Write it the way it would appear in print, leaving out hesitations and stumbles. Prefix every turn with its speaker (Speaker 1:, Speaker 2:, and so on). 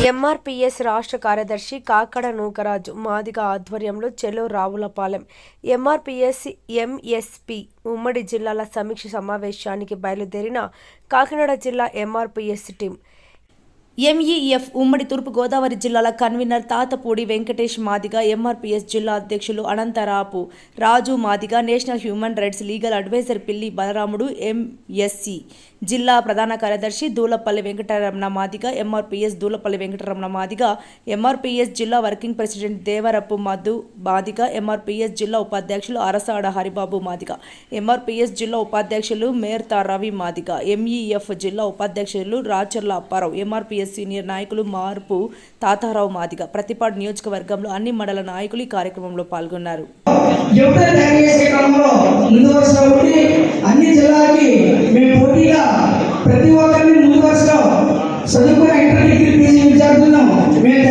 Speaker 1: MRPS రాష్ట్ర కార్యదర్శి కాకడ నూకరాజు మాదిగ ఆధ్వర్యంలో చెలో రావులపాలెం ఎంఆర్పీఎస్ ఎంఎస్పీ ఉమ్మడి జిల్లాల సమీక్ష సమావేశానికి బయలుదేరిన కాకినాడ జిల్లా ఎంఆర్పీఎస్ టీం. ఎంఈఎఫ్ ఉమ్మడి తూర్పుగోదావరి జిల్లాల కన్వీనర్ తాతపూడి వెంకటేష్ మాదిగ, ఎంఆర్పీఎస్ జిల్లా అధ్యక్షులు Anantharapu Raju Madiga, national human rights legal adviser Pilli Balaramudu, MSC జిల్లా ప్రధాన కార్యదర్శి దూలపల్లి వెంకటరమణ మాదిగ, ఎంఆర్పీఎస్ దూలపల్లి వెంకటరమణ మాదిగ, ఎంఆర్పీఎస్ జిల్లా working president Devarapu Madhu Madiga, MRPS జిల్లా ఉపాధ్యక్షులు అరసాడ హరిబాబు మాదిగ, ఎంఆర్పీఎస్ జిల్లా ఉపాధ్యక్షులు మేర్తా రవి మాదిగ, ఎంఈఎఫ్ జిల్లా ఉపాధ్యక్షులు రాచర్ల అప్పారావు, ఎంఆర్పీఎస్ సీనియర్ నాయకులు మార్పు తాతారావు మాదిగ, ప్రతిపాడు నియోజకవర్గంలో అన్ని మండల నాయకులు ఈ కార్యక్రమంలో పాల్గొన్నారు.
Speaker 2: ప్రతి ఒక్కరిని ముందు వరుసలో చదువుకున్న ఇంటర్ డిగ్రీ పీజీ విద్యార్థులను మేము